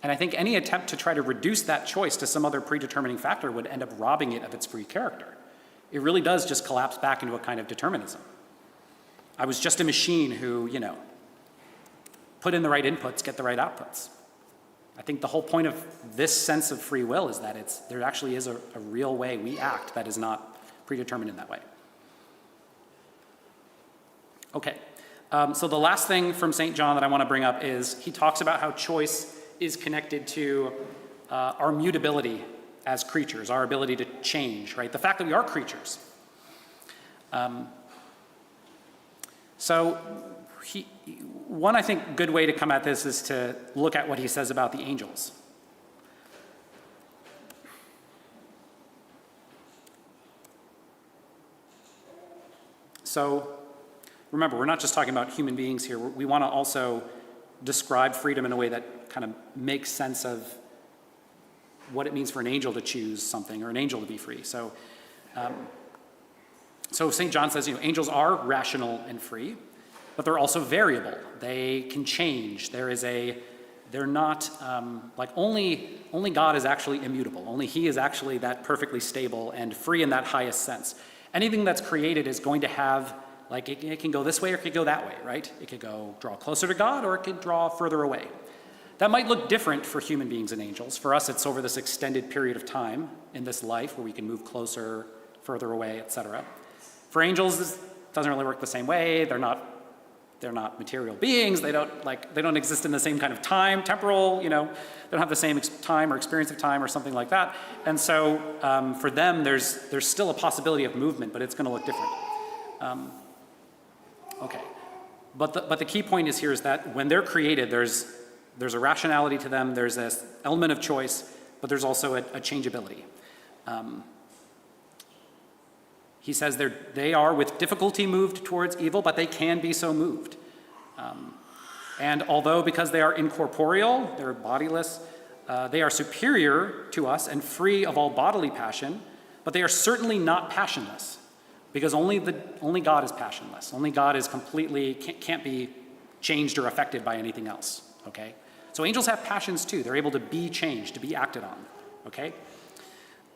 And I think any attempt to try to reduce that choice to some other predetermining factor would end up robbing it of its free character. It really does just collapse back into a kind of determinism. I was just a machine who, put in the right inputs, get the right outputs. I think the whole point of this sense of free will is that there actually is a real way we act that is not predetermined in that way. Okay, so the last thing from St. John that I want to bring up is he talks about how choice is connected to our mutability as creatures, our ability to change, right? The fact that we are creatures. One, I think, good way to come at this is to look at what he says about the angels. So, remember, we're not just talking about human beings here. We want to also describe freedom in a way that kind of makes sense of what it means for an angel to choose something or an angel to be free. So St. John says, angels are rational and free, but they're also variable. They can change. They're not, only God is actually immutable. Only he is actually that perfectly stable and free in that highest sense. Anything that's created is going to have, it can go this way or it could go that way, right? It could draw closer to God or it could draw further away. That might look different for human beings and angels. For us, it's over this extended period of time in this life where we can move closer, further away, etc. For angels, this doesn't really work the same way. They're not material beings. They don't exist in the same kind of time, temporal, they don't have the same time or experience of time or something like that. And so for them, there's still a possibility of movement, but it's going to look different. Okay. But the key point is here is that when they're created, there's a rationality to them, there's this element of choice, but there's also a changeability. He says they are with difficulty moved towards evil, but they can be so moved. And although because they are incorporeal, they're bodiless, they are superior to us and free of all bodily passion, but they are certainly not passionless, because only God is passionless. Only God is can't be changed or affected by anything else, okay? So angels have passions too. They're able to be changed, to be acted on, okay?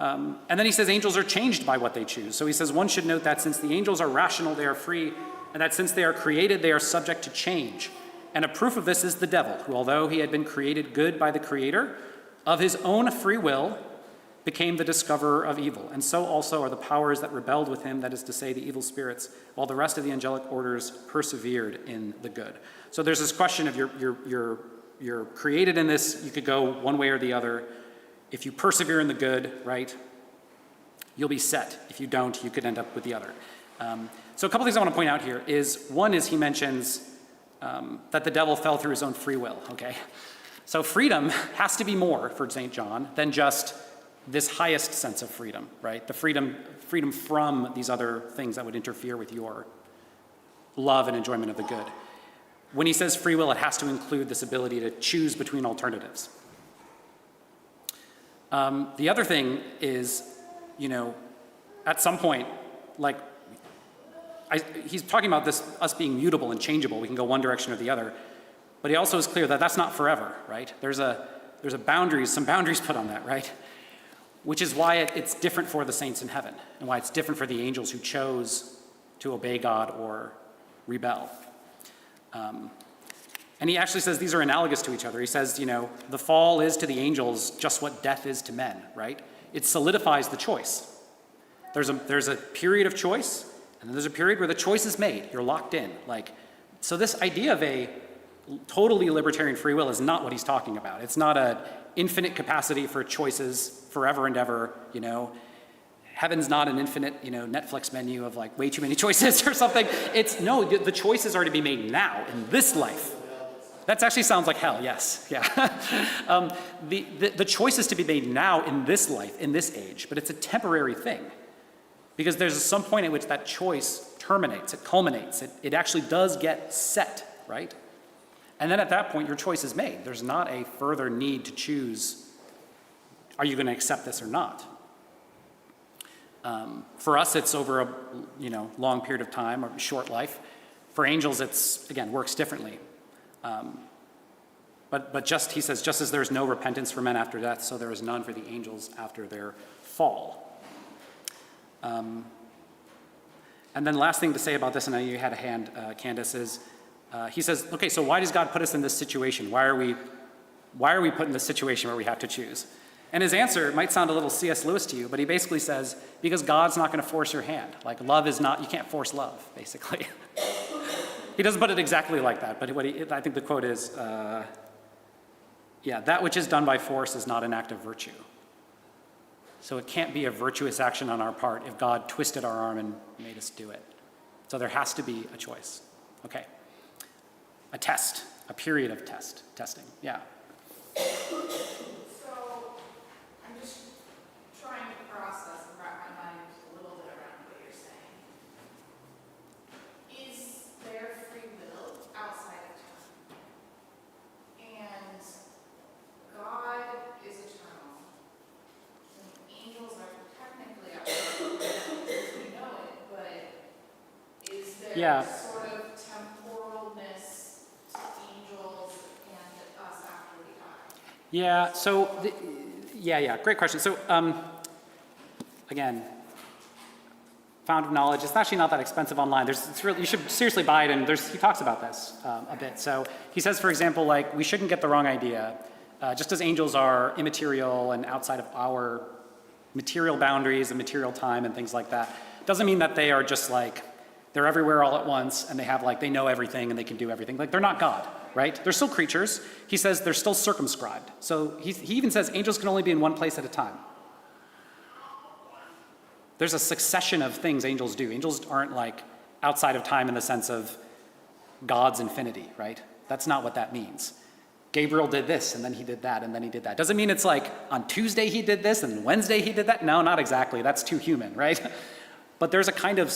And then he says angels are changed by what they choose. So he says one should note that since the angels are rational, they are free, and that since they are created, they are subject to change. And a proof of this is the devil, who, although he had been created good by the Creator, of his own free will became the discoverer of evil. And so also are the powers that rebelled with him, that is to say, the evil spirits, while the rest of the angelic orders persevered in the good. So there's this question of you're created in this, you could go one way or the other. If you persevere in the good, right, you'll be set. If you don't, you could end up with the other. So a couple things I want to point out here is, one is he mentions that the devil fell through his own free will, okay? So freedom has to be more for St. John than just this highest sense of freedom, right? The freedom from these other things that would interfere with your love and enjoyment of the good. When he says free will, it has to include this ability to choose between alternatives. The other thing is, at some point, he's talking about this, us being mutable and changeable. We can go one direction or the other. But he also is clear that that's not forever, right? There's some boundaries put on that, right? Which is why it's different for the saints in heaven, and why it's different for the angels who chose to obey God or rebel. And he actually says these are analogous to each other. He says, the fall is to the angels just what death is to men, right? It solidifies the choice. There's a period of choice, and then there's a period where the choice is made. You're locked in. So this idea of a totally libertarian free will is not what he's talking about. It's not an infinite capacity for choices forever and ever, Heaven's not an infinite, Netflix menu of way too many choices or something. The choices are to be made now in this life. That actually sounds like hell, yes, yeah. The choice is to be made now in this life, in this age, but it's a temporary thing. Because there's some point at which that choice terminates, it culminates, it actually does get set, right? And then at that point, your choice is made. There's not a further need to choose, are you going to accept this or not? For us, it's over a long period of time or short life. For angels, it's, again, works differently. But he says, just as there's no repentance for men after death, so there is none for the angels after their fall. And then last thing to say about this, and I know you had a hand, Candace, is he says, okay, so why does God put us in this situation? Why are we put in this situation where we have to choose? And his answer might sound a little C.S. Lewis to you, but he basically says, because God's not going to force your hand. Love is not, you can't force love, basically. He doesn't put it exactly like that, but I think the quote is, that which is done by force is not an act of virtue. So it can't be a virtuous action on our part if God twisted our arm and made us do it. So there has to be a choice. Okay. A test, a period of testing. Yeah. So I'm just trying to process and wrap my mind a little bit around what you're saying. Is there free will outside of time? And God is eternal. And angels are technically outside of time as we know it, but is there sort of temporalness to angels and us after we die? Yeah, so, great question. So, again, Found of Knowledge, it's actually not that expensive online. You should seriously buy it, and he talks about this a bit. So he says, for example, we shouldn't get the wrong idea. Just as angels are immaterial and outside of our material boundaries and material time and things like that, doesn't mean that they are just they're everywhere all at once, and they know everything and they can do everything. They're not God. Right? They're still creatures. He says they're still circumscribed. So he even says angels can only be in one place at a time. There's a succession of things angels do. Angels aren't outside of time in the sense of God's infinity, right? That's not what that means. Gabriel did this, and then he did that, and then he did that. Doesn't mean it's on Tuesday he did this, and Wednesday he did that. No, not exactly. That's too human, right? But there's a kind of,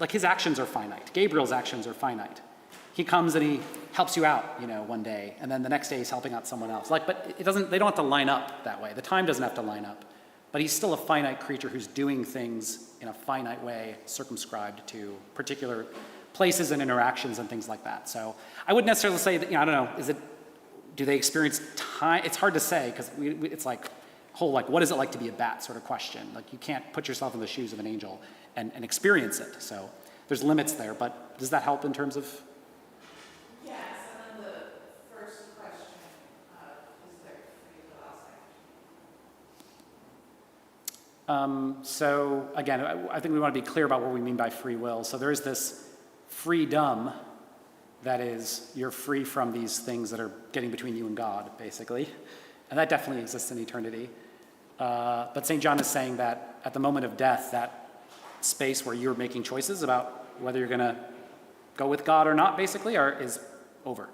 his actions are finite. Gabriel's actions are finite. He comes and he helps you out, one day, and then the next day he's helping out someone else. But they don't have to line up that way. The time doesn't have to line up. But he's still a finite creature who's doing things in a finite way, circumscribed to particular places and interactions and things like that. So I wouldn't necessarily say that, I don't know, do they experience time? It's hard to say, because it's what is it like to be a bat sort of question. You can't put yourself in the shoes of an angel and experience it. So there's limits there, but does that help in terms of? Yes, and then the first question, is there free will outside? So again, I think we want to be clear about what we mean by free will. So there is this freedom that is, you're free from these things that are getting between you and God, basically. And that definitely exists in eternity. But St. John is saying that at the moment of death, that space where you're making choices about whether you're going to go with God or not, basically, is over.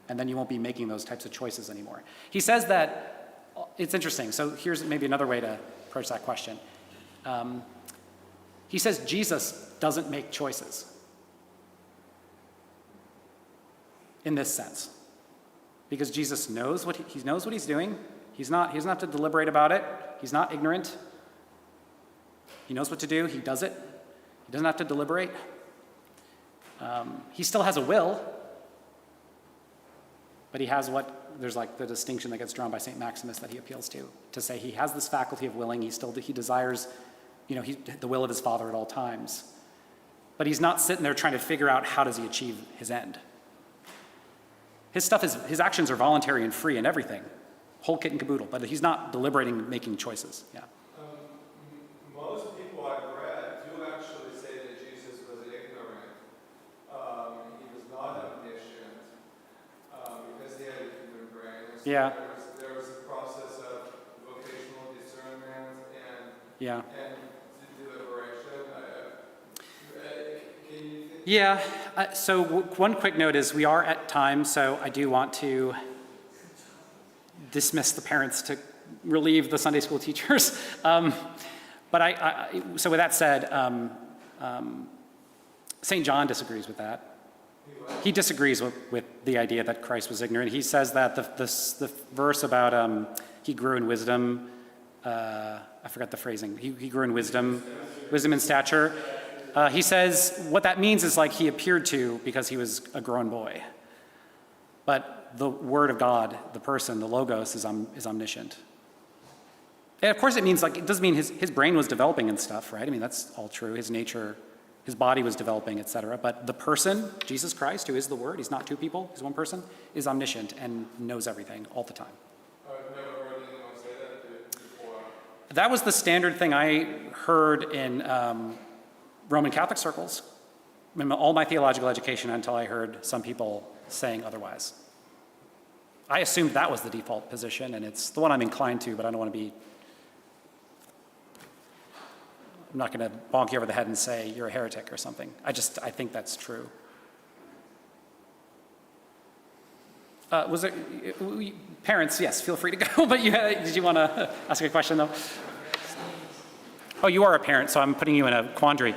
And then you won't be making those types of choices anymore. He says that it's interesting. So here's maybe another way to approach that question. He says Jesus doesn't make choices in this sense, because Jesus knows what he knows what he's doing. He doesn't have to deliberate about it. He's not ignorant. He knows what to do. He does it. He doesn't have to deliberate. He still has a will, but he has there's like the distinction that gets drawn by St. Maximus that he appeals to say he has this faculty of willing. He desires, the will of his Father at all times. But he's not sitting there trying to figure out how does he achieve his end. His actions are voluntary and free and everything, whole kit and caboodle, but he's not deliberating, making choices. Yeah. Most people I've read do actually say that Jesus was ignorant. He was not omniscient because he had a human brain. So Yeah. there was a process of vocational discernment and Yeah. deliberation. Can you think? Yeah, so one quick note is we are at time, so I do want to dismiss the parents to relieve the Sunday school teachers. But so with that said, St. John disagrees with that. He disagrees with the idea that Christ was ignorant. He says that the verse about he grew in wisdom, I forgot the phrasing, he grew in wisdom and stature. He says what that means is like he appeared to because he was a grown boy. But the Word of God, the person, the Logos, is omniscient. And of course it means it doesn't mean his brain was developing and stuff, right? I mean, that's all true. His nature, his body was developing, etc. But the person, Jesus Christ, who is the Word, he's not two people, he's one person, is omniscient and knows everything all the time. I've never heard anyone say that before. That was the standard thing I heard in Roman Catholic circles, in all my theological education, until I heard some people saying otherwise. I assumed that was the default position, and it's the one I'm inclined to, but I don't want to be, I'm not going to bonk you over the head and say you're a heretic or something. I think that's true. Was there, parents, yes, feel free to go, but did you want to ask a question though? Oh, you are a parent, so I'm putting you in a quandary.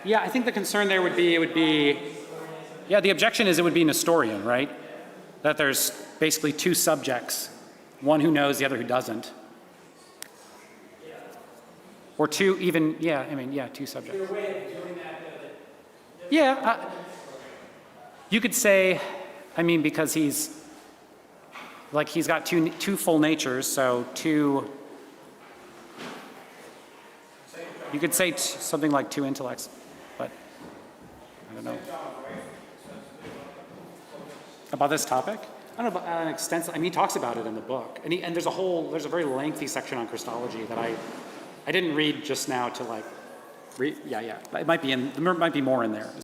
Yeah, I think the concern there would be, the objection is it would be Nestorian, right? That there's basically two subjects, one who knows, the other who doesn't. Or two two subjects. Yeah, you could say, because he's got two full natures, so two, you could say something like two intellects, but I don't know. About this topic? I don't know about an extensive, he talks about it in the book. And there's a very lengthy section on Christology that I didn't read just now to read, there might be more in there.